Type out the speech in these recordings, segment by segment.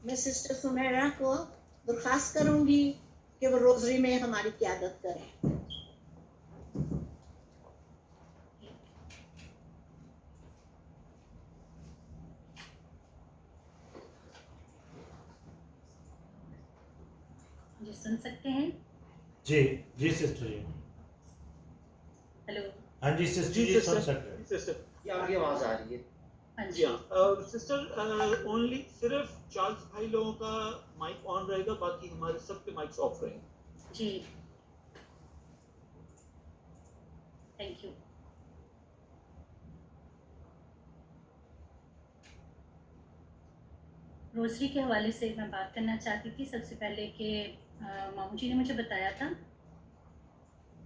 میں سسٹر سمیرا کو درخواست کروں گی کہ وہ روزری میں ہماری قیادت کریں. جی سن سکتے ہیں؟ جی جی سسٹر جی. ہیلو. ہاں جی سسٹر جی سن سکتے ہیں. سسٹر یہ آپ کی آواز آ رہی ہے. جی ہاں سسٹر اونلی صرف چارلز بھائی لوگوں کا مائک آن رہے گا, باقی ہمارے سب کے مائکس آف رہیں گے. جی تھینک یو. روزری کے حوالے سے میں بات کرنا چاہتی تھی سب سے پہلے کہ مامو جی نے مجھے بتایا تھا,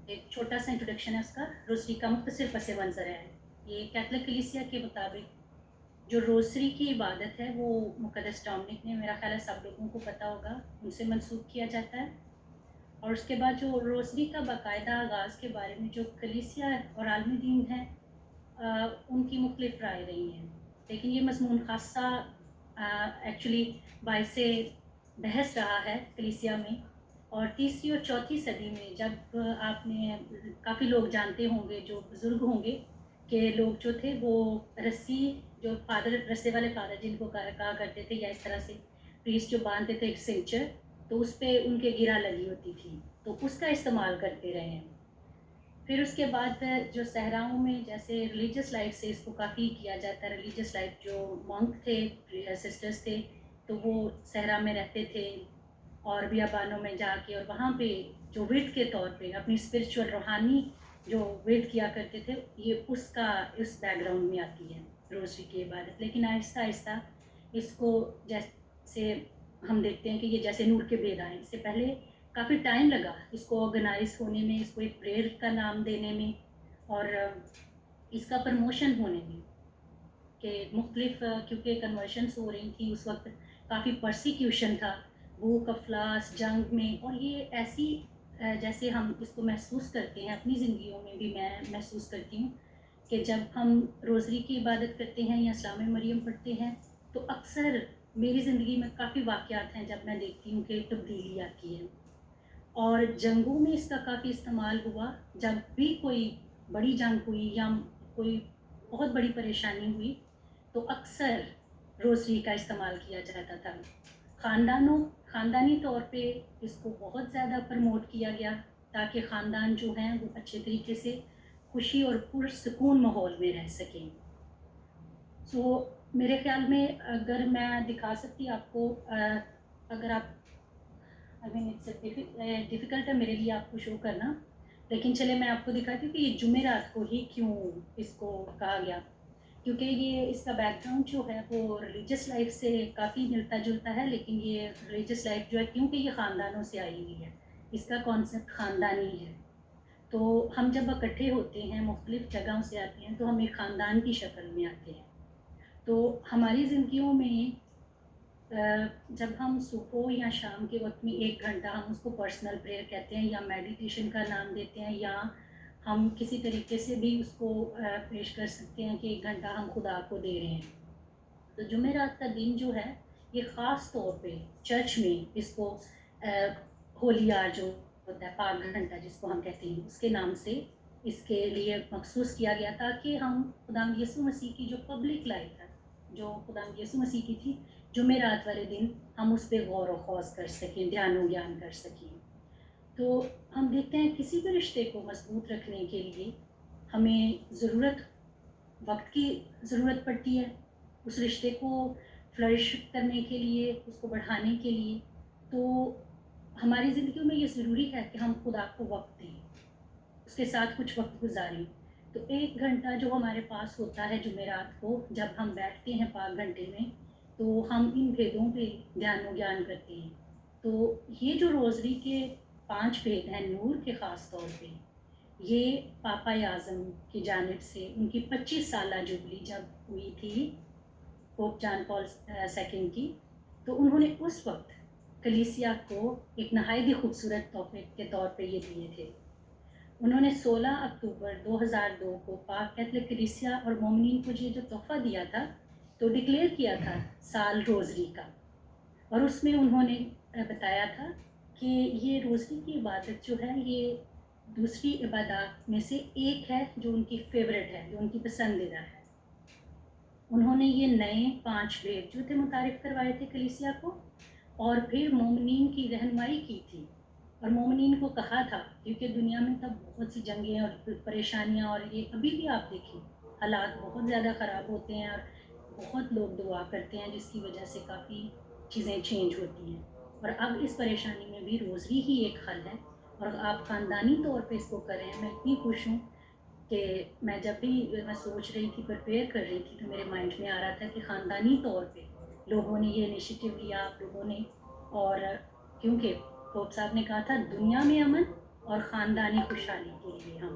ایک چھوٹا سا انٹروڈکشن ہے اس کا. روزری کا مختصر پس منظر ہے. یہ کیتھولک کلیسیا کے مطابق جو روزری کی عبادت ہے وہ مقدس ڈومنک نے, میرا خیال ہے سب لوگوں کو پتہ ہوگا, ان سے منسوخ کیا جاتا ہے. اور اس کے بعد جو روزری کا باقاعدہ آغاز کے بارے میں جو کلیسیا اور عالمی دین ہے ان کی مختلف رائے رہی ہیں, لیکن یہ مضمون خاصہ ایکچولی باعث بحث رہا ہے کلیسیا میں. اور تیسری اور چوتھی صدی میں جب آپ نے کافی لوگ جانتے ہوں گے, جو بزرگ ہوں گے, کہ لوگ جو تھے وہ رسی, جو فادر رسے والے فادر جن کو کہا کرتے تھے, یا اس طرح سے پریسٹ جو باندھتے تھے ایک سنچر, تو اس پہ ان کے گرہ لگی ہوتی تھی, تو اس کا استعمال کرتے رہے ہیں. پھر اس کے بعد جو صحراؤں میں جیسے ریلیجیس لائف سے اس کو کافی کیا جاتا ہے. ریلیجیس لائف جو مونک تھے, سسٹرز تھے, تو وہ صحرا میں رہتے تھے اور بیابانوں میں جا کے, اور وہاں پہ جو ورد کے طور پہ اپنی اسپرچول روحانی جو ورد کیا کرتے تھے, یہ اس بیک گراؤنڈ میں آتی ہے روزری کی عبادت. لیکن آہستہ آہستہ اس کو جیسے ہم دیکھتے ہیں کہ یہ جیسے نور کے بید آئے, اس سے پہلے کافی ٹائم لگا اس کو آرگنائز ہونے میں, اس کو ایک پریئر کا نام دینے میں, اور اس کا پروموشن ہونے میں, کہ مختلف کیونکہ کنورشنس ہو رہی تھیں اس وقت, کافی پرسیکیوشن تھا, بھوک افلاس جنگ میں. اور یہ ایسی جیسے ہم اس کو محسوس کرتے ہیں اپنی زندگیوں میں بھی, میں محسوس کرتی ہوں کہ جب ہم روزری کی عبادت کرتے ہیں یا اسلام مریم پڑھتے ہیں, تو اکثر میری زندگی میں کافی واقعات ہیں جب میں دیکھتی ہوں کہ تبدیلی آتی ہے. اور جنگوں میں اس کا کافی استعمال ہوا, جب بھی کوئی بڑی جنگ ہوئی یا کوئی بہت بڑی پریشانی ہوئی, تو اکثر روزری کا استعمال کیا جاتا تھا. خاندانی طور پہ اس کو بہت زیادہ پروموٹ کیا گیا, تاکہ خاندان جو ہیں وہ اچھے طریقے سے خوشی اور پرسکون ماحول میں رہ سکیں. سو میرے خیال میں اگر میں دکھا سکتی آپ کو, اگر آپ ڈیفیکلٹ ہے میرے لیے آپ کو شو کرنا, لیکن چلے میں آپ کو دکھاتی ہوں کہ یہ جمعرات کو ہی کیوں اس کو کہا گیا. کیونکہ یہ اس کا بیک گراؤنڈ جو ہے وہ ریلیجیس لائف سے کافی ملتا جلتا ہے, لیکن یہ ریلیجیس لائف جو ہے کیونکہ یہ خاندانوں سے آئی ہوئی ہے, اس کا کانسیپٹ خاندانی ہے. تو ہم جب اکٹھے ہوتے ہیں, مختلف جگہوں سے آتے ہیں, تو ہم ایک خاندان کی شکل میں آتے ہیں. تو ہماری زندگیوں میں جب ہم صبح یا شام کے وقت میں 1 گھنٹہ, ہم اس کو پرسنل پریئر کہتے ہیں یا میڈیٹیشن کا نام دیتے ہیں, یا ہم کسی طریقے سے بھی اس کو پیش کر سکتے ہیں کہ 1 گھنٹہ ہم خدا کو دے رہے ہیں. تو جمعرات کا دن جو ہے یہ خاص طور پہ چرچ میں اس کو ہولی آر جو ہوتا ہے, پاک گھنٹہ جس کو ہم کہتے ہیں, اس کے نام سے اس کے لیے مخصوص کیا گیا, تاکہ ہم خدا یسوع مسیح کی جو پبلک لائف ہے, جو خدا یسوع مسیح کی تھی, جمعرات والے دن ہم اس پہ غور و خوض کر سکیں, دھیان و گیان کر سکیں. تو ہم دیکھتے ہیں کسی بھی رشتے کو مضبوط رکھنے کے لیے ہمیں وقت کی ضرورت پڑتی ہے, اس رشتے کو فلرش کرنے کے لیے, اس کو بڑھانے کے لیے. تو ہماری زندگیوں میں یہ ضروری ہے کہ ہم خدا کو وقت دیں, اس کے ساتھ کچھ وقت گزاریں. تو 1 گھنٹہ جو ہمارے پاس ہوتا ہے جمعرات کو, جب ہم بیٹھتے ہیں پاک گھنٹے میں, تو ہم ان بھیدوں پہ دھیان و گیان کرتے ہیں. تو یہ جو روزری کے 5 بھید ہیں نور کے, خاص طور پہ یہ پاپا اعظم کی جانب سے ان کی 25 سالہ جبلی جب ہوئی تھی پوپ جان پال II کی, تو انہوں نے اس وقت کلیسیا کو ایک نہایت ہی خوبصورت تحفے کے طور پہ یہ دیے تھے. انہوں نے 16 اکتوبر 2002 کو پاک کیتھولک کلیسیا اور مومنین کو یہ جو تحفہ دیا تھا, تو ڈکلیئر کیا تھا سال روزری کا. اور اس میں انہوں نے بتایا تھا کہ یہ روزری کی عبادت جو ہے یہ دوسری عبادات میں سے ایک ہے جو ان کی فیوریٹ ہے، جو ان کی پسندیدہ ہے۔ انہوں نے یہ نئے 5 بھید جو تھے متعارف کروائے تھے کلیسیا کو، اور پھر مومنین کی رہنمائی کی تھی، اور مومنین کو کہا تھا، کیونکہ دنیا میں تب بہت سی جنگیں اور پریشانیاں، اور یہ ابھی بھی آپ دیکھیں حالات بہت زیادہ خراب ہوتے ہیں، اور بہت لوگ دعا کرتے ہیں جس کی وجہ سے کافی چیزیں چینج ہوتی ہیں، اور اب اس پریشانی میں بھی روزری ہی ایک حل ہے، اور آپ خاندانی طور پہ اس کو کریں۔ میں اتنی خوش ہوں کہ میں جب بھی میں سوچ رہی تھی، پریپیئر کر رہی تھی، تو میرے مائنڈ میں آ رہا تھا کہ خاندانی طور پہ لوگوں نے یہ انیشیٹو لیا، آپ لوگوں نے، اور کیونکہ پوپ صاحب نے کہا تھا دنیا میں امن اور خاندانی خوشحالی کے لیے ہم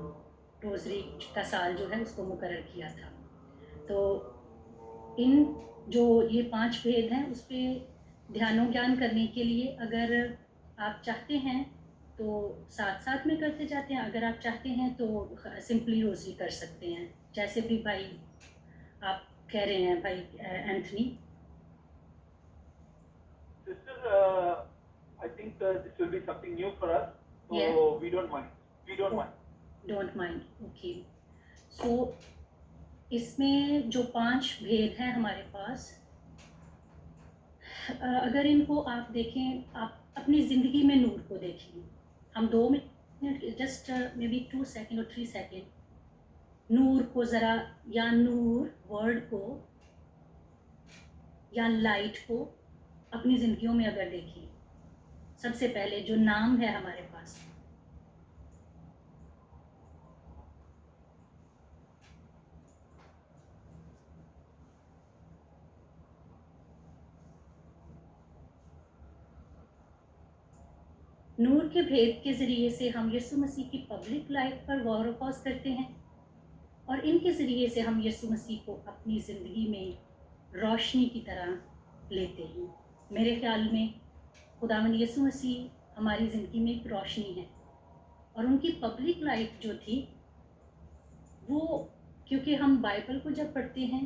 روزری کا سال جو ہے اس کو مقرر کیا تھا۔ تو ان جو یہ 5 بھید ہیں اس پہ دھیان و گیان کرنے کے لیے اگر آپ چاہتے ہیں تو ساتھ ساتھ میں کرتے جاتے ہیں، اگر آپ چاہتے ہیں تو سمپلی روزری کر سکتے ہیں، جیسے بھی بھائی آپ کہہ رہے ہیں بھائی Anthony. Sister, I think this will be something new for us, so Yeah. we don't mind. We don't mind. Don't mind, okay. So اس میں جو 5 بھید ہیں ہمارے پاس، اگر ان کو آپ دیکھیں، آپ اپنی زندگی میں نور کو دیکھیں، ہم 2 minute just may be 2 second اور 3 سیکنڈ نور کو ذرا، یا نور ورڈ کو یا لائٹ کو اپنی زندگیوں میں اگر دیکھیں، سب سے پہلے جو نام ہے ہمارے پاس، نور کے بھید کے ذریعے سے ہم یسوع مسیح کی پبلک لائف پر غور و خوض کرتے ہیں، اور ان کے ذریعے سے ہم یسوع مسیح کو اپنی زندگی میں روشنی کی طرح لیتے ہیں۔ میرے خیال میں خداوند یسوع مسیح ہماری زندگی میں ایک روشنی ہے، اور ان کی پبلک لائف جو تھی وہ، کیونکہ ہم بائبل کو جب پڑھتے ہیں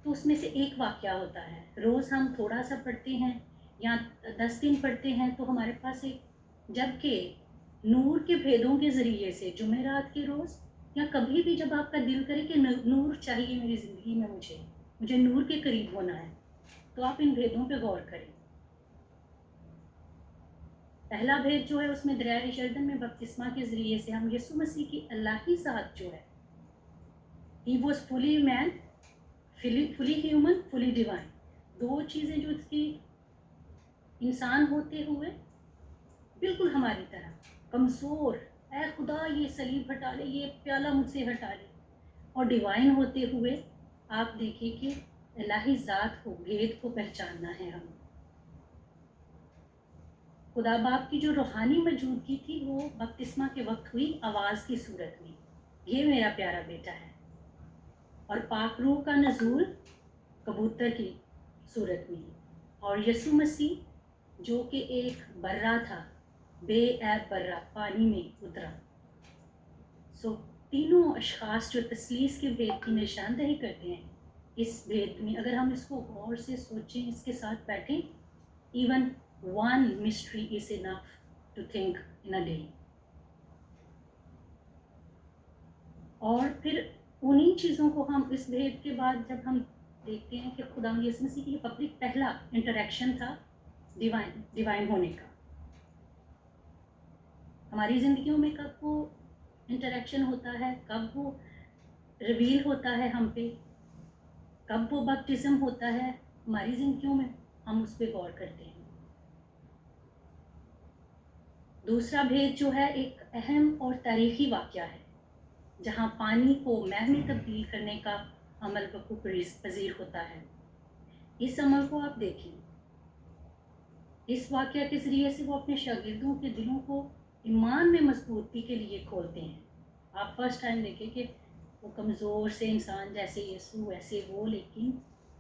تو اس میں سے ایک واقعہ ہوتا ہے، روز ہم تھوڑا سا پڑھتے ہیں یا 10 دن پڑھتے ہیں تو ہمارے پاس ایک، جبکہ نور کے بھیدوں کے ذریعے سے جمعرات کے روز یا کبھی بھی جب آپ کا دل کرے کہ نور چاہیے میری زندگی میں، مجھے نور کے قریب ہونا ہے، تو آپ ان بھیدوں پہ غور کریں۔ پہلا بھید جو ہے اس میں دریائے یردن میں بپتسمہ کے ذریعے سے ہم یسوع مسیح کی الہی ذات جو ہے، he was fully man, fully human, fully divine, 2 چیزیں جو اس کی انسان ہوتے ہوئے بالکل ہماری طرح کمزور، اے خدا یہ صلیب ہٹا لے، یہ پیالہ مجھ سے ہٹا لے، اور ڈیوائن ہوتے ہوئے آپ دیکھیں کہ الہی ذات کو، بھید کو پہچاننا ہے ہم۔ خدا باپ کی جو روحانی موجودگی تھی وہ بپتسمہ کے وقت ہوئی آواز کی صورت میں، یہ میرا پیارا بیٹا ہے، اور پاک روح کا نزول کبوتر کی صورت میں، اور یسوع مسیح جو کہ ایک برہ تھا، بے عیب برہ، پانی میں اترا۔ سو تینوں اشخاص جو تثلیث کے بھید کی نشاندہی کرتے ہیں اس بھید میں، اگر ہم اس کو غور سے سوچیں، اس کے ساتھ بیٹھیں، even one mystery is enough to think in a day۔ اور پھر انہی چیزوں کو ہم اس بھید کے بعد جب ہم دیکھتے ہیں کہ خدا یسوع مسیح کی پبلک پہلا انٹریکشن تھا ڈیوائن ہونے کا، ہماری زندگیوں میں کب وہ انٹریکشن ہوتا ہے، کب وہ ریویل ہوتا ہے ہم پہ، کب وہ بپتزم ہوتا ہے ہماری زندگیوں میں، ہم اس پہ غور کرتے ہیں۔ دوسرا بھید جو ہے ایک اہم اور تاریخی واقعہ ہے، جہاں پانی کو ماء میں تبدیل کرنے کا عمل وقوع پذیر ہوتا ہے۔ اس عمل کو آپ دیکھیں، اس واقعہ کے ذریعے سے وہ اپنے شاگردوں کے دلوں کو ایمان میں مضبوطی کے لیے کھولتے ہیں۔ آپ فرسٹ ٹائم دیکھیں کہ وہ کمزور سے انسان جیسے یسوع ایسے وہ، لیکن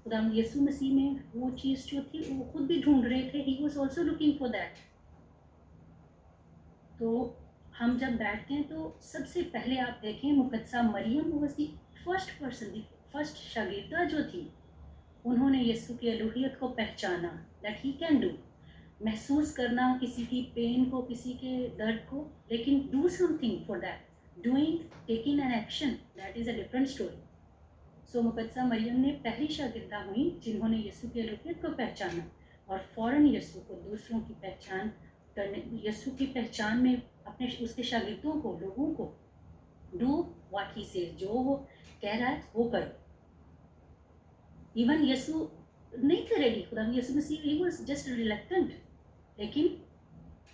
خدا یسوع مسیح میں وہ چیز جو تھی وہ خود بھی ڈھونڈ رہے تھے، he was also looking for that. تو ہم جب بیٹھتے ہیں تو سب سے پہلے آپ دیکھیں مقدسہ Maryam was the first person, the first شاگردہ جو تھی، انہوں نے یسوع کی الوہیت کو پہچانا، that he can do. محسوس کرنا کسی کی پین کو, کسی کے درد کو, لیکن do something for that. Doing, taking an action, that is a different story. سو مقدسہ مریم نے پہلی شاگردہ ہوئیں جنہوں نے یسوع کی الوہیت کو پہچانا اور فوراً یسوع کو دوسروں کی پہچان کرنے, یسوع کی پہچان میں اپنے اس کے شاگردوں کو, لوگوں کو ڈو واٹ ہی سیز, جو وہ کہہ رہا ہے وہ کرو. ایون یسوع نہیں تھے ریڈی, خدا یسوع مسیح ہی واز جسٹ ریلیکٹنٹ, لیکن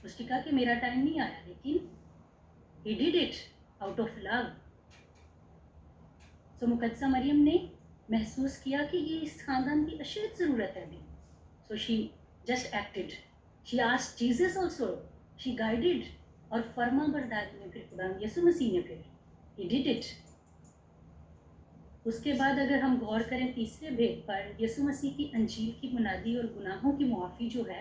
اس نے کہا کہ میرا ٹائم نہیں آیا, لیکن he did it out of love. سو مقدسہ مریم نے محسوس کیا کہ یہ اس خاندان کی اشد ضرورت ہے ابھی. So she just acted, she asked Jesus also, she guided, اور فرما برداری میں پھر خدا یسوع مسیح نے پھر he did it. اس کے بعد اگر ہم غور کریں تیسرے بھید پر, یسوع مسیح کی انجیل کی منادی اور گناہوں کی معافی جو ہے,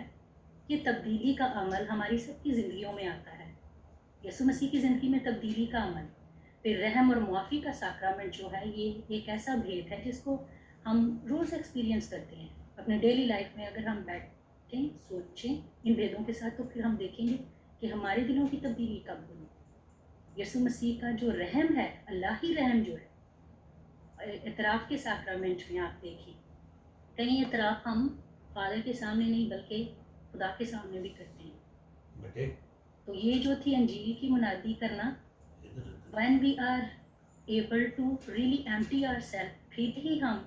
یہ تبدیلی کا عمل ہماری سب کی زندگیوں میں آتا ہے. یسوع مسیح کی زندگی میں تبدیلی کا عمل, پھر رحم اور معافی کا ساکرامنٹ جو ہے, یہ ایک ایسا بھید ہے جس کو ہم روز ایکسپیرینس کرتے ہیں اپنے ڈیلی لائف میں. اگر ہم بیٹھیں سوچیں ان بھیدوں کے ساتھ, تو پھر ہم دیکھیں گے کہ ہمارے دلوں کی تبدیلی کب ہوئی. یسوع مسیح کا جو رحم ہے, اللہ ہی رحم جو ہے, اعتراف کے ساکرامنٹ میں آپ دیکھیں, کہیں اعتراف ہم فادر کے سامنے نہیں بلکہ خدا کے سامنے بھی کرتے ہیں. بیٹے تو یہ جو تھی انجیل کی منادی کرنا, when we are able to really empty ourselves, پھر ہی ہم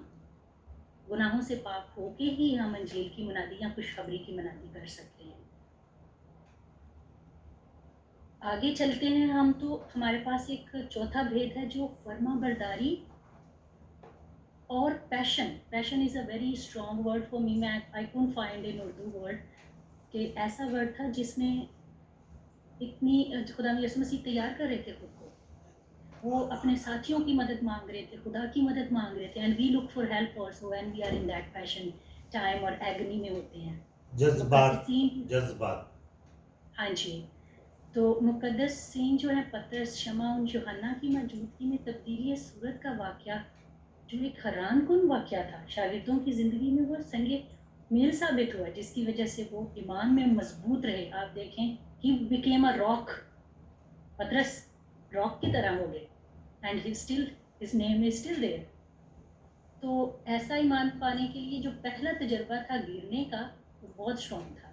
گناہوں سے پاک ہو کے ہی ہم انجیل کی منادی یا خوشخبری کی منادی کر سکتے ہیں. آگے چلتے ہیں ہم, تو ہمارے پاس ایک چوتھا بھید ہے جو فرما برداری اور passion. Passion is a very strong word for me. I can't find in Urdu word کہ ایسا ورڈ تھا جس میں اتنی خدا یسوع مسیح تیار کر رہے تھے خود کو, وہ اپنے ساتھیوں کی مدد مانگ رہے تھے, خدا کی مدد مانگ رہے تھے. And we look for help also when we are in that passion time اور ایگنی میں ہوتے ہیں. جذبات. ہاں جی, تو مقدس سین جو ہے پطرس, شمع اور یوحنا کی موجودگی میں تبدیلی صورت کا واقعہ جو ایک حیران کن واقعہ تھا شاگردوں کی زندگی میں, وہ سنگ میل ثابت ہوا, جس کی وجہ سے وہ ایمان میں مضبوط رہے. آپ دیکھیں, he became a rock. Patras rock کی طرح ہو گئے, and his name is still there. تو ایسا ایمان پانے کے لیے جو پہلا تجربہ تھا گرنے کا, وہ بہت اسٹرانگ تھا.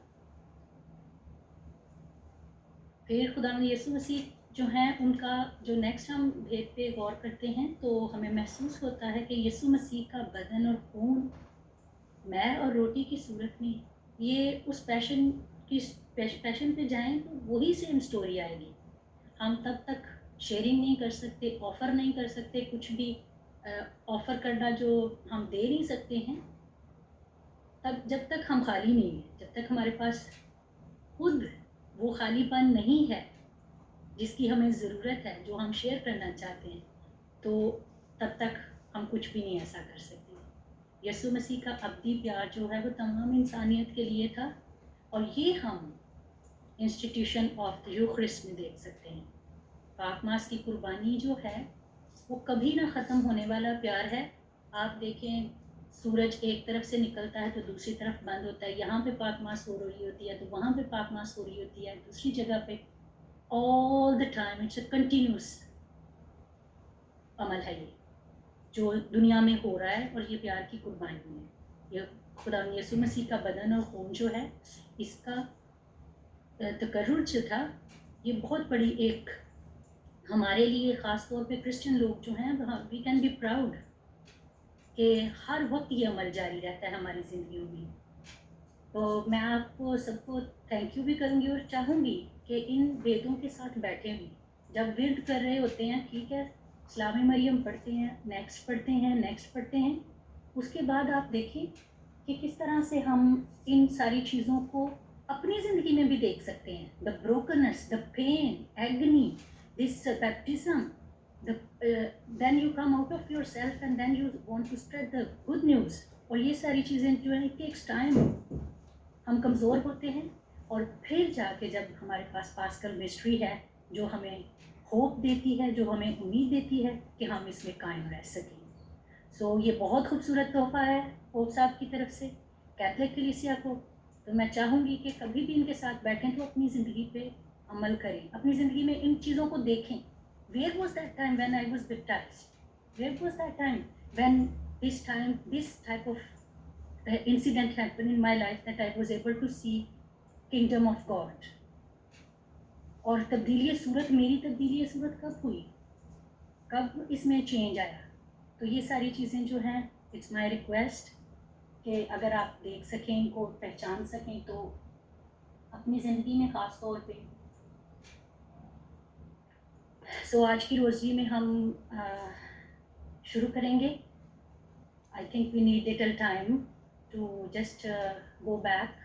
پھر خدا یسوع مسیح جو ہیں, ان کا جو نیکسٹ ہم بھید پہ غور کرتے ہیں, تو ہمیں محسوس ہوتا ہے کہ یسوع مسیح کا بدن اور خون میر اور روٹی کی صورت میں, یہ اس پیشن پہ جائیں تو وہی سیم سٹوری آئے گی. ہم تب تک شیئرنگ نہیں کر سکتے, آفر نہیں کر سکتے, کچھ بھی آفر کرنا جو ہم دے نہیں سکتے ہیں, تب جب تک ہم خالی نہیں ہیں, جب تک ہمارے پاس خود وہ خالی پن نہیں ہے جس کی ہمیں ضرورت ہے, جو ہم شیئر کرنا چاہتے ہیں, تو تب تک ہم کچھ بھی نہیں ایسا کر سکتے. یسوع مسیح کا ابدی پیار جو ہے وہ تمام انسانیت کے لیے تھا, اور یہ ہم انسٹیٹیوشن آف یوخرسٹ میں دیکھ سکتے ہیں. پاک ماس کی قربانی جو ہے وہ کبھی نہ ختم ہونے والا پیار ہے. آپ دیکھیں, سورج ایک طرف سے نکلتا ہے تو دوسری طرف بند ہوتا ہے, یہاں پہ پاک ماس ہو رہی ہوتی ہے تو وہاں پہ پاک ماس ہو رہی ہوتی ہے, دوسری جگہ پہ, all the time. It's a continuous عمل ہے یہ جو دنیا میں ہو رہا ہے, اور یہ پیار کی قربانی ہے. یہ خدا یسوع مسیح کا بدن اور خون جو ہے, اس کا تقرر جو تھا, یہ بہت بڑی ایک ہمارے لیے, خاص طور پہ کرسچن لوگ جو ہیں, وی کین بی پراؤڈ کہ ہر وقت یہ عمل جاری رہتا ہے ہماری زندگیوں میں. تو میں آپ کو سب کو تھینک یو بھی کروں گی, اور چاہوں گی کہ ان بیدوں کے ساتھ بیٹھیں بھی, جب ورد کر رہے ہوتے ہیں, ٹھیک ہے, سلام مریم پڑھتے ہیں, نیکسٹ پڑھتے ہیں, نیکسٹ پڑھتے ہیں, اس کے بعد آپ دیکھیں کہ کس طرح سے ہم ان ساری چیزوں کو اپنی زندگی میں بھی دیکھ سکتے ہیں. The brokenness, the pain, agony, this baptism, then you come out of yourself and then you want to spread the good news. اور یہ ساری چیزیں جو ہیں, it takes time. ہم کمزور ہوتے ہیں, اور پھر جا کے جب ہمارے پاس پاسکل مسٹری ہے جو ہمیں ہوپ دیتی ہے, جو ہمیں امید دیتی ہے کہ ہم اس میں قائم رہ سکیں. سو یہ بہت خوبصورت تحفہ ہے پوپ صاحب کی طرف سے کیتھولک کلیسیا کو, تو میں چاہوں گی کہ کبھی بھی ان کے ساتھ بیٹھیں تو اپنی زندگی پہ عمل کریں, اپنی زندگی میں ان چیزوں کو دیکھیں. Where was that time when I was baptised? Where was that time when this type of incident happened in my life that I was able to see kingdom of God. اور تبدیلی صورت, میری تبدیلی صورت کب ہوئی, کب اس میں چینج آیا؟ تو یہ ساری چیزیں جو ہیں, اٹس مائی ریکویسٹ کہ اگر آپ دیکھ سکیں, ان کو پہچان سکیں تو اپنی زندگی میں خاص طور پہ. سو آج کی روزی میں ہم شروع کریں گے. I think we need little time to just go back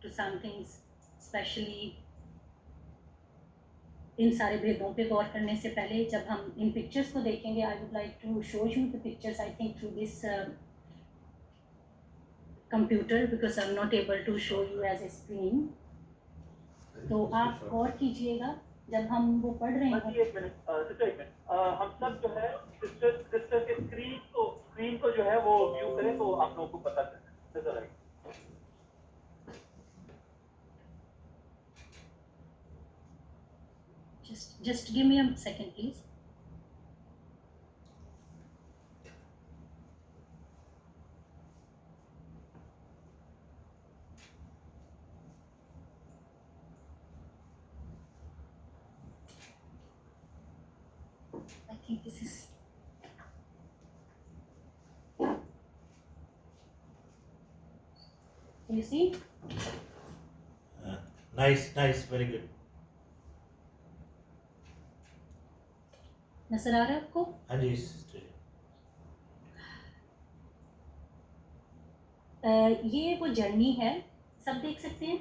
to some things, especially ان سارے بھیدوں پہ غور کرنے سے پہلے جب ہم ان پکچرز کو دیکھیں گے. I would like to show you the pictures, I think through this computer because I'm not able to show you as a screen. تو آپ غور کیجئے گا جب ہم وہ پڑھ رہے ہیں. ایک منٹ سسٹر, ایک منٹ, ہم سب جو ہے سسٹر کے اسکرین کو جو ہے وہ ویو کریں تو آپ لوگوں کو پتہ نظر آئے. Just give me a second please. I think this is can you see? Nice, very good. نظر آ رہا ہے آپ کو؟ ہاں جی سسٹر جی. یہ وہ جرنی ہے, سب دیکھ سکتے ہیں؟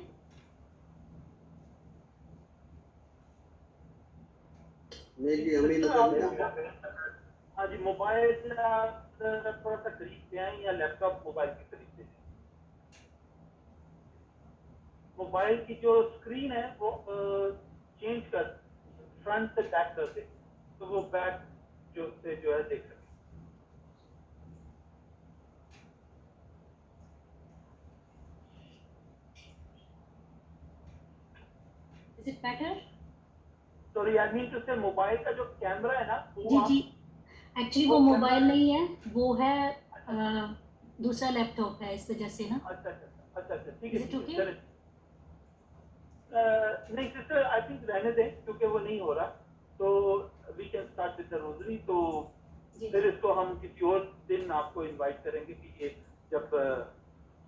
ہاں جی, موبائل تھوڑا سا قریب سے آئیں یا لیپ ٹاپ موبائل کے قریب سے. موبائل کی جو اسکرین ہے وہ چینج کر فرنٹ سے بیک کر دے تو وہ بیک جو ہے دیکھ سکیں. Is it better? Sorry, I mean to say mobile کا جو کیمرہ ہے نا جی جی, ایکچولی وہ موبائل نہیں ہے, وہ ہے دوسرا لیپ ٹاپ ہے, اس وجہ سے نا. اچھا ٹھیک ہے. نہیں سسٹر, آئی تھنک رہنے دیں کیونکہ وہ نہیں ہو رہا, تو we can start with the rosary. تو پھر اس کو ہم کسی اور دن آپ کو انوائٹ کریں گے کہ یہ جب,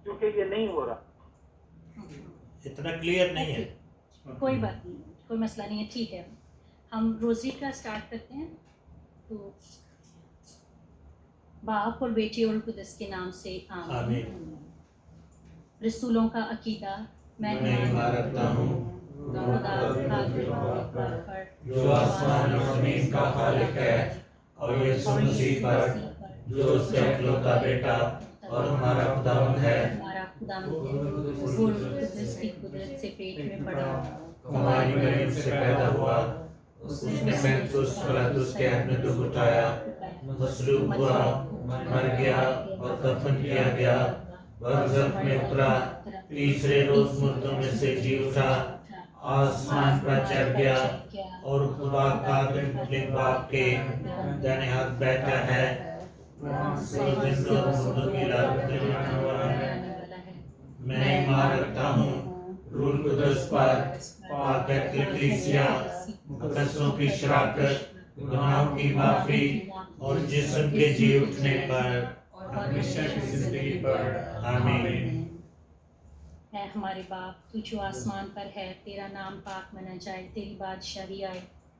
کیونکہ یہ نہیں ہو رہا, اتنا کلیئر نہیں ہے. کوئی بات نہیں, کوئی مسئلہ نہیں ہے, ٹھیک ہے. ہم روزری کا اسٹارٹ کرتے ہیں. تو باپ اور بیٹی اور قدس کے نام سے آمین. رسولوں کا عقیدہ میں ایمان رکھتا ہوں خدا پر جو آسمان و زمین کا خالق ہے, اور یسوع مسیح پر جو اس کا اکلوتا بیٹا اور ہمارا خداوند ہے, روح القدس کی قدرت سے پیٹ میں پڑا, ہماری مریم سے پیدا ہوا, اس نے پینتوس پلاطس کے ہاتھ میں دکھ اٹھایا, مصلوب ہوا, مر گیا اور دفن کیا گیا, برزخ میں اترا, تیسرے روز مردوں میں سے جی اٹھا, آسمان پر چڑھ گیا, اور خدا کا دل باپ کے دائیں ہاتھ بیٹھا ہے, زندوں اور مردوں کی عدالت دینے والا ہے. میں ایمان رکھتا ہوں روح القدس پر, پاک کلیسیا, مقدسوں کی شراکت, گناہوں کی معافی, اور جسم کے جی اٹھنے پر, ہمیشہ کی زندگی پر. آمین. اے ہمارے باپ, تو جو آسمان پر ہے, تیرا نام پاک منا جائے, تیری بادشاہی آئے,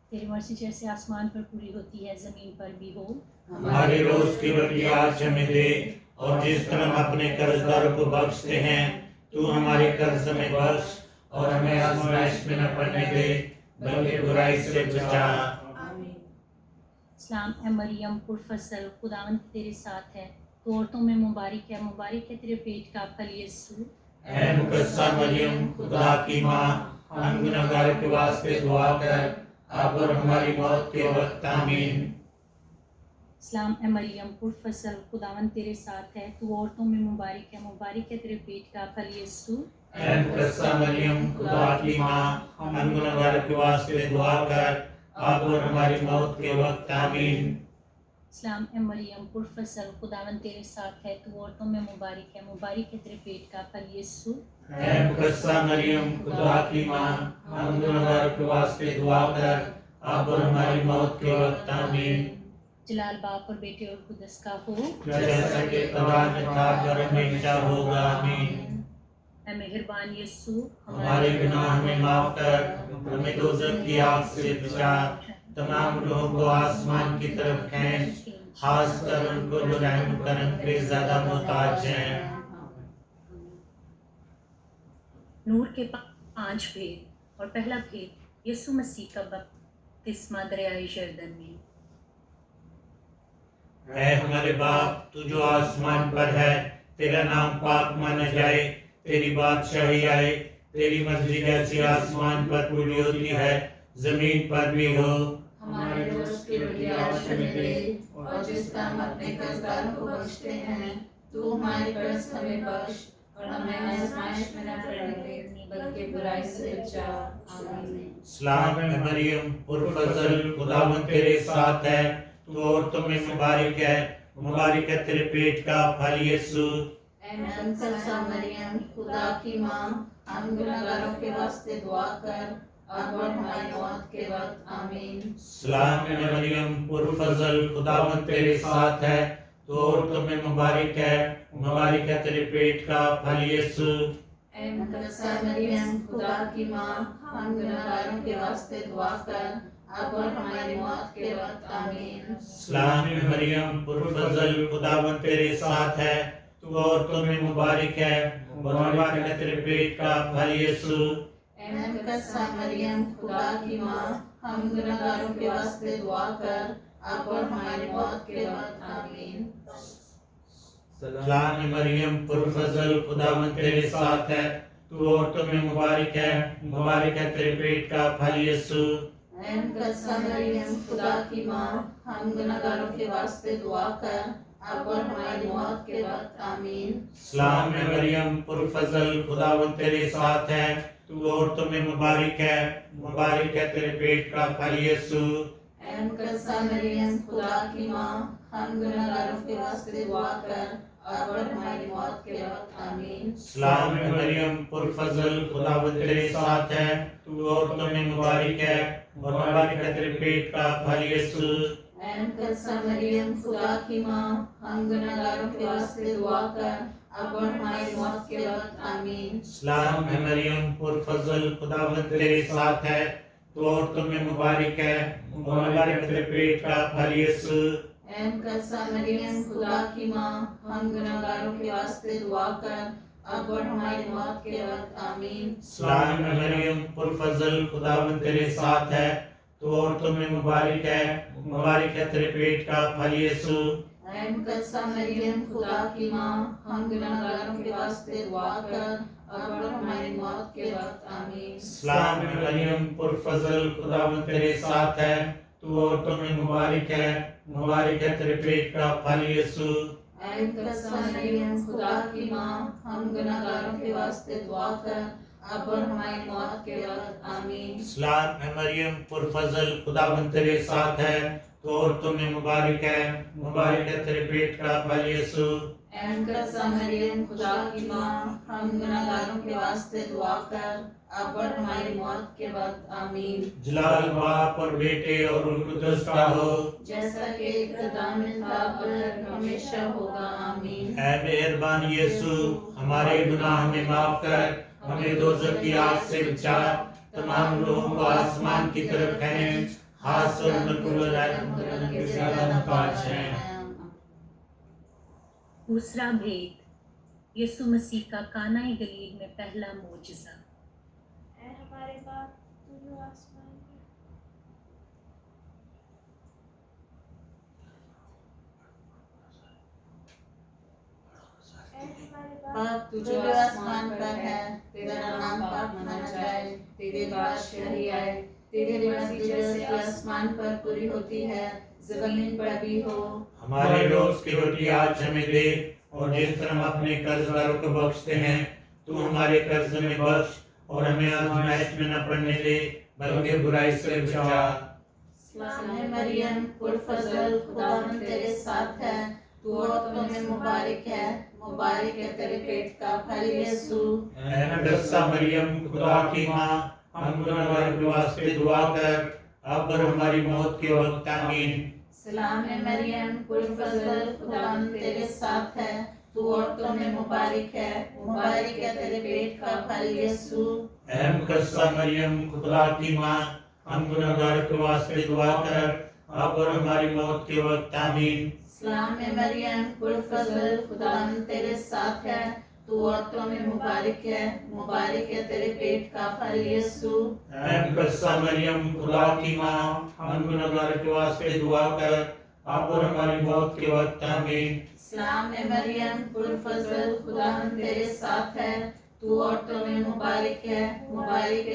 تیری مرضی جیسے آسمان پر پوری ہوتی ہے زمین پر بھی ہو. ہمارے روز کی روٹی آج ہمیں دے, اور جس طرح ہم اپنے قرض داروں کو بخشتے ہیں, تو ہمارے قرض ہمیں بخش, اور ہمیں آزمائش میں نہ پڑنے دے, بلکہ برائی سے بچا. سلام اے مریم پرفضل, خداوند تیرے ساتھ ہے, تو عورتوں میں مبارک ہے تیرے پیٹ کا پھل یسوع. اے مقدسہ مریم, خدا کی ماں, ہم گنہگار کے واسطے دعا کر, اب اور ہماری موت کے وقت. آمین. سلام اے مریم پرفضل, خداوند تیرے ساتھ ہے, تو عورتوں میں مبارک ہے تیرے پیٹ کا پھل یسوع. اے مقدسہ مریم خدا کی ماں ہم گنہگاروں کے واسطے دعا کر اب اور ہماری موت کے وقت آمین۔ سلام اے مریم پرفضل خداوند تیرے ساتھ ہے، تو عورتوں میں مبارک ہے تیرے پیٹ کا پھل یسوع۔ اے مقدسہ مریم خدا کی ماں ہم گنہگاروں کے واسطے دعا کر اب اور ہماری موت کے وقت آمین۔ جلال باپ اور بیٹے اور قدس کا ہو، جیسا کہ ابتدا میں تھا اور ہمیشہ ہوگا، آمین۔ اے مہربان یسوع ہمارے گناہ ہمیں معاف کر، ہمیں دوزخ کی آگ سے بچا، تمام روحوں کو آسمان کی طرف کھینچ، خاص کر ان کو جو رحم کرم کے زیادہ محتاج ہیں۔ نور کے 5 بھید اور پہلا بھید یسوع مسیح کا بپتسمہ دریائے یردن میں۔ اے ہمارے باپ تو جو آسمان پر ہے، تیرا نام پاک مانا جائے، تیری بادشاہی آئے، تیری مرضی جیسی آسمان پر پوری ہوتی ہے زمین پر بھی ہو۔ ہمارے روز کی روٹی آج ہمیں دے، اور جس طرح ہم اپنے قرضداروں کو بخشتے ہیں تو ہمارے قرض ہمیں بخش، اور ہمیں آزمائش میں نہ پڑنے دے بلکہ برائی سے بچا، آمین۔ سلام اے مریم پرفضل خداوند تیرے ساتھ ہے، تو عورتوں میں مبارک ہے تیرے پیٹ کا پھل یسوع۔ اے مقدسہ مریم خدا کی ماں ہم گنہگاروں کے واسطے دعا کر اب اور ہماری موت کے وقت، آمین۔ سلام اے مریم پرفضل خداوند تیرے ساتھ ہے، تو عورتوں میں مبارک ہے تیرے پیٹ کا پھل یسوع۔ اے مقدسہ مریم خدا کی ماں ہم گنہگاروں کے واسطے دعا کر اب اور ہماری موت کے وقت، آمین۔ سلام اے مریم پرفضل خداوند تیرے ساتھ ہے، تو عورتوں میں مبارک ہے تیرے پیٹ کا پھل یسوع۔ اے مقدسہ مریم خدا کی ماں ہم گنہگاروں کے واسطے دعا کر اب اور ہماری موت کے وقت، آمین۔ سلام اے مریم پرفضل خداوند تیرے ساتھ ہے، تو عورتوں میں مبارک ہے تیرے پیٹ کا پھل یسوع۔ اے مقدسہ مریم خدا کی ماں ہم گنہگاروں کے واسطے دعا کر اب اور ہماری موت کے وقت، آمین۔ سلام اے مریم پرفضل خداوند تیرے ساتھ ہے، تو عورتوں میں مبارک ہے تیرے پیٹ کا پھل یسوع۔ اے مقدسہ مریم خدا کی ماں ہم گنہگاروں کے واسطے دعا کر اب اور ہماری موت کے وقت، آمین۔ سلام اے مریم پرفضل خداوند تیرے ساتھ ہے، تو عورتوں میں مبارک ہے تیرے پیٹ کا پھل یسوع۔ اے مقدسہ مریم خدا کی ماں ہم گنہگاروں کے واسطے دعا کر اب اور ہماری موت کے وقت، آمین۔ سلام اے مریم پرفضل خداوند تیرے ساتھ ہے، تو عورتوں میں مبارک ہے تیرے پیٹ کا پھل یسوع۔ اے مقدسہ مریم خدا کی ماں ہم گنہگاروں کے واسطے دعا کر اب اور ہماری موت کے وقت، آمین۔ سلام اے مریم پرفضل خداوند تیرے ساتھ ہے، تو عورتوں میں مبارک ہے تیرے پیٹ کا پھل یسوع۔ اے مقدسہ مریم خدا کی ماں ہم گنہگاروں کے واسطے دعا کر اب اور ہماری موت کے وقت، آمین۔ سلام اے مریم پرفضل خداوند تیرے ساتھ ہے، تو عورتوں میں مبارک ہے تیرے پیٹ کا پھل یسوع۔ اے مقدسہ مریم خدا کی ماں ہم گنہگاروں کے واسطے دعا کر اب اور ہماری موت کے وقت، آمین۔ سلام اے مریم پرفضل خداوند تیرے ساتھ ہے، تو عورتوں میں مبارک ہے تیرے پیٹ کا پھل یسوع۔ اے مقدسہ مریم خدا کی ماں ہم گنہگاروں کے واسطے دعا کر اب اور ہماری موت کے وقت، آمین۔ جلال باپ اور بیٹے اور روح القدس کا ہو، جیسا کہ ابتدا میں تھا اور ہمیشہ ہوگا، آمین۔ اے مہربان یسوع ہمارے گناہ ہمیں معاف کر، ہمیں دوزخ کی آگ سے بچا، تمام روحوں کو آسمان کی طرف کھینچ، خاص طور پر جو رحم کرم کے زیادہ محتاج ہیں۔ دوسرا بھید یسوع مسیح کا کانا گلیل میں پہلا معجزہ۔ اے ہمارے باپ تو جو آسمان میں، اے ہمارے باپ تو جو آسمان پر ہے، تیرا نام پاک مانا جائے، تیری بادشاہی آئے، تیری مرضی جیسے آسمان پر پوری ہوتی ہے زمین پر بھی ہو۔ ہمارے روز کی روٹی آج ہمیں دے، اور جس طرح ہم اپنے قرض داروں کو بخشتے ہیں تو ہمارے قرض میں بخش اور ہمیں آزمائش میں نہ پڑنے دے بلکہ برائی سے بچا۔ سلام مریم پرفضل خداوند تیرے ساتھ ہے، تو عورتوں میں مبارک ہے تیرے پیٹ کا پھل یسوع۔ اے مقدسہ مریم خدا کی ماں، ہم گنہگار کے واسطے دعا کر اب اور ہماری موت کے وقت آمین۔ سلام مریم پرفضل خداوند تیرے ساتھ ہے، تو عورتوں میں مبارک ہے تیرے پیٹ کا پھل یسوع۔ اے مقدسہ مریم خدا کی ماں، ہم گنہگار کے واسطے دعا کر اب اور ہماری موت کے وقت آمین۔ سلام مریم پرفضل خداوند تیرے ساتھ ہے، تو عورتوں میں مبارک ہے تیرے پیٹ کا پھل یسوع۔ اے مقدسہ مریم خدا کی ماں، ہم گنہگار کے واسطے دعا کر اب اور ہماری موت کے وقت آمین۔ سلام مریم پرفضل خداوند تیرے ساتھ ہے، تو عورتوں میں مبارک ہے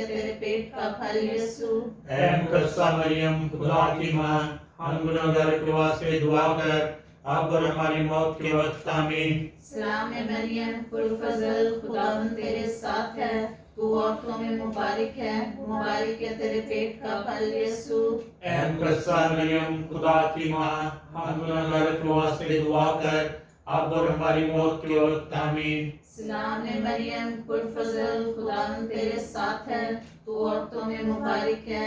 تیرے پیٹ کا پھل یسوع۔ اے مقدسہ مریم خدا کی ماں، ہم گنہگار کے واسطے دعا کر اب اور ہماری موت کے وقت آمین۔ سلام مریم پرفضل خداوند تیرے ساتھ ہے، تو عورتوں میں مبارک ہے تیرے پیٹ کا پھل یسوع۔ اے مقدسہ مریم خدا کی ماں، ہم گنہگار کے واسطے دعا کر اب اور ہماری موت کے وقت آمین۔ سلام مریم پرفضل خداوند تیرے ساتھ ہے، تو عورتوں میں مبارک ہے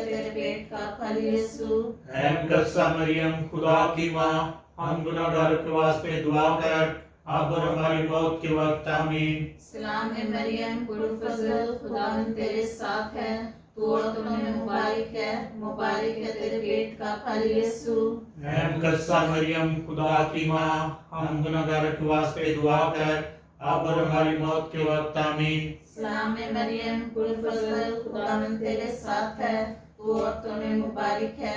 تیرے پیٹ کا پھل یسوع۔ اے مقدسہ مریم خدا کی ماں، ہم گنہگار کے واسطے دعا کر اب اور ہماری موت کے وقت آمین۔ سلام مریم پرفضل خداوند تیرے ساتھ ہے، تو عورتوں میں مبارک ہے تیرے پیٹ کا پھل یسوع۔ اے مقدسہ مریم خدا کی ماں، ہم گنہگار کے واسطے دعا کر اب اور ہماری موت کے وقت آمین۔ سلام مریم پرفضل خداوند تیرے ساتھ ہے، تو عورتوں میں مبارک ہے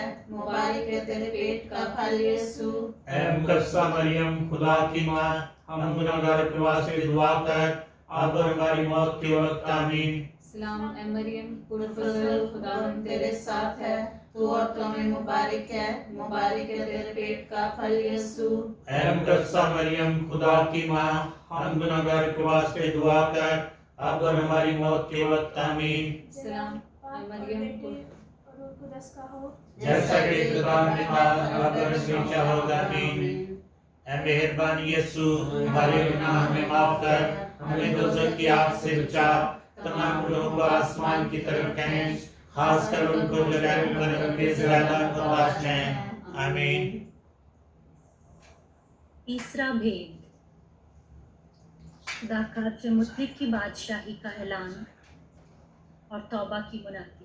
تیرے پیٹ کا پھل یسوع۔ اے مقدسہ مریم خدا کی ماں، ہم گنہگار کے واسطے دعا کر اب اور ہماری موت کے وقت آمین۔ سلام مریم پرفضل خداوند تیرے ساتھ ہے، تو عورتوں میں مبارک ہے تیرے پیٹ کا پھل یسوع۔ اے مقدسہ مریم خدا کی ماں، ہم گنہگار کے واسطے دعا کر اب اور ہماری موت کے وقت آمین۔ سلام مریم روح القدس کا ہو جیسا کہ ابتدا میں تھا اب اور ہمیشہ ہوگا، آمین۔ اے مہربان یسوع، ہمارے گناہ ہمیں معاف کر، ہمیں دوزخ کی آگ سے بچا، تمام لوگوں کو آسمان کی طرف کھینچ، خاص کر ان کو جو رحم کرم کے زیادہ محتاج ہیں، آمین۔ تیسرا بھید، خدا قادر مطلق کی بادشاہی کا اعلان اور توبہ کی منعقد۔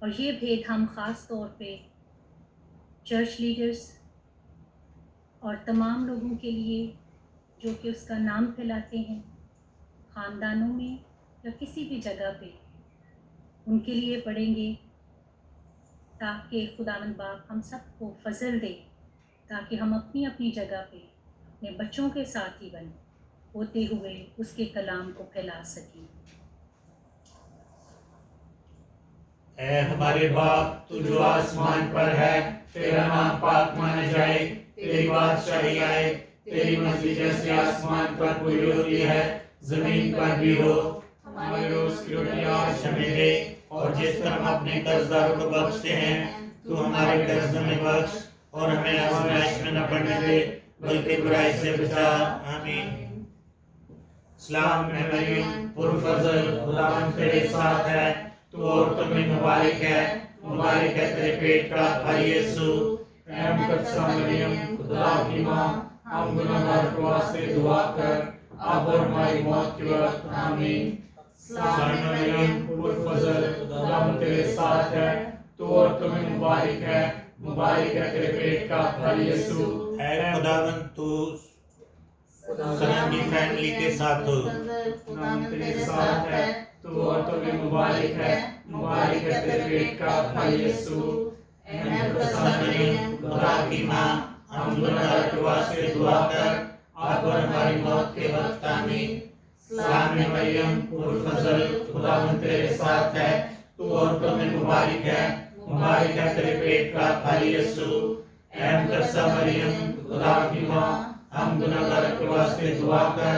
اور یہ بھید ہم خاص طور پہ چرچ لیڈرز اور تمام لوگوں کے لیے جو کہ اس کا نام پھیلاتے ہیں، خاندانوں میں یا کسی بھی جگہ پہ، ان کے لیے پڑھیں گے تاکہ خداوند باپ ہم سب کو فضل دے، تاکہ ہم اپنی اپنی جگہ پہ اپنے بچوں کے ساتھ ہی بن ہوتے ہوئے اس کے کلام کو پھیلا سکیں۔ اے ہمارے باپ، تو جو آسمان پر ہے، تیرا نام پاک مانا جائے، تیری بادشاہی آئے، تیری مرضی جیسے آسمان پر پوری ہوتی ہے زمین پر بھی ہو۔ ہمارے روز کی روٹی آج ہمیں دے، اور جس طرح ہم اپنے قرضداروں کو بخشتے ہیں تو ہمارے قرض میں بخش، اور ہمیں آزمائش میں نہ پڑنے دے بلکہ برائی سے بچا، آمین۔ سلام مریم پرفضل خداوند تیرے ساتھ ہے، تو عورتوں میں مبارک ہے تیرے پیٹ کا پھل یسوع۔ اے مقدسہ مریم خدا کی ماں، ہم گنہگار کے واسطے دعا کر اب اور ہماری موت کے وقت، آمین۔ سلام مریم پرفضل خداوند تیرے ساتھ ہے، تو عورتوں میں مبارک ہے تیرے پیٹ کا پھل یسوع۔ اے خداوند تو سلام کی فیملی کے ساتھ ہو، خداوند تیرے ساتھ ہے، تو عورتوں میں مبارک ہے تیرے پیٹ کا پھل یسوع۔ اے مقدسہ مریم خدا کی ماں، ہم گنہگار کے واسطے دعا کر اب اور ہماری موت کے وقت، آمین۔ سلام مریم پرفضل خداوند تیرے ساتھ ہے، تو عورتوں میں مبارک ہے تیرے پیٹ کا پھل یسوع۔ اے مقدسہ مریم خدا کی ماں، ہم گنہگار کے واسطے دعا کر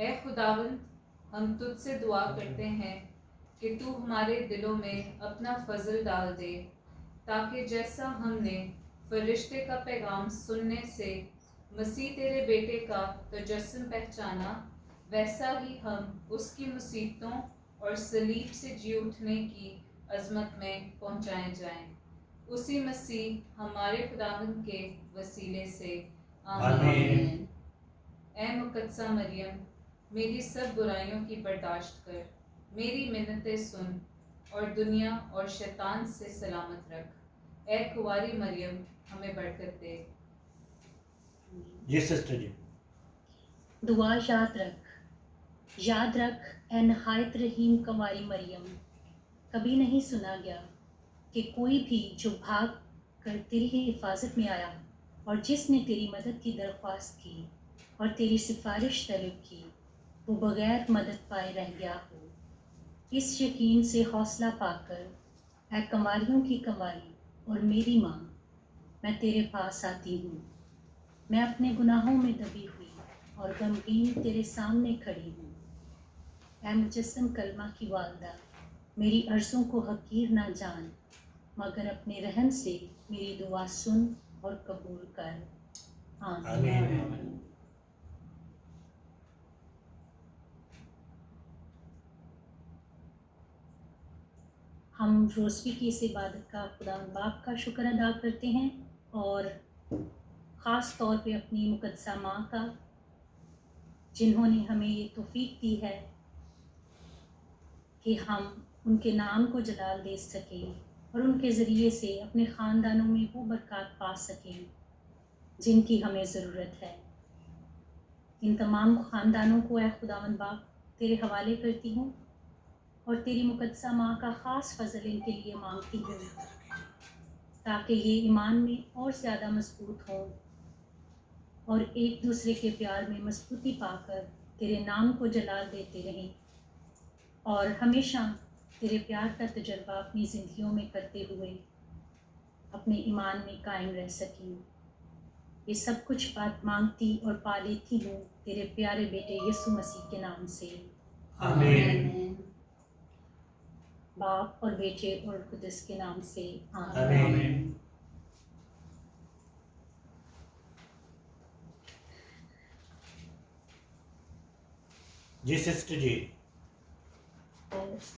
اے خداوند ہم تجھ سے دعا کرتے ہیں کہ تو ہمارے دلوں میں اپنا فضل ڈال دے تاکہ جیسا ہم نے فرشتے کا پیغام سننے سے مسیح تیرے بیٹے کا تجسم پہچانا ویسا ہی ہم اس کی مصیبتوں اور صلیب سے جی اٹھنے کی عظمت میں پہنچائے جائیں اسی مسیح ہمارے خداوند کے وسیلے سے آمین۔ اے مقدسہ مریم میری سب برائیوں کی برداشت کر میری منتیں سن اور دنیا اور شیطان سے سلامت رکھ اے کنواری مریم ہمیں برکت دے۔ جی سسٹر جی۔ دعا یاد رکھ اے نہایت رحیم کنواری مریم، کبھی نہیں سنا گیا کہ کوئی بھی جو بھاگ کر تیری حفاظت میں آیا اور جس نے تیری مدد کی درخواست کی اور تیری سفارش طلب کی وہ بغیر مدد پائے رہ گیا ہو۔ اس یقین سے حوصلہ پا کر اے کنواریوں کی کنواری اور میری ماں، میں تیرے پاس آتی ہوں۔ میں اپنے گناہوں میں دبی ہوئی اور غمگین تیرے سامنے کھڑی ہوں۔ اے مجسم کلمہ کی والدہ، میری عرضوں کو حقیر نہ جان مگر اپنے رحم سے میری دعا سن اور قبول کر۔ آمین۔ ہم روزری کی اس عبادت کا خدا باپ کا شکر ادا کرتے ہیں اور خاص طور پہ اپنی مقدسہ ماں کا، جنہوں نے ہمیں یہ توفیق دی ہے کہ ہم ان کے نام کو جلال دے سکیں اور ان کے ذریعے سے اپنے خاندانوں میں وہ برکات پا سکیں جن کی ہمیں ضرورت ہے۔ ان تمام خاندانوں کو اے خداوند باپ تیرے حوالے کرتی ہوں اور تیری مقدسہ ماں کا خاص فضل ان کے لیے مانگتی ہوں تاکہ یہ ایمان میں اور زیادہ مضبوط ہوں اور ایک دوسرے کے پیار میں مضبوطی پا کر تیرے نام کو جلال دیتے رہیں اور ہمیشہ تیرے پیار کا تجربہ اپنی زندگیوں میں کرتے ہوئے اپنے ایمان میں قائم رہ سکیں۔ یہ سب کچھ بات مانگتی اور پا لیتی ہوں تیرے پیارے بیٹے یسوع مسیح کے نام سے، آمین۔ باپ اور بیٹے اور قدس کے نام سے، آمین۔ جی سسٹر جی۔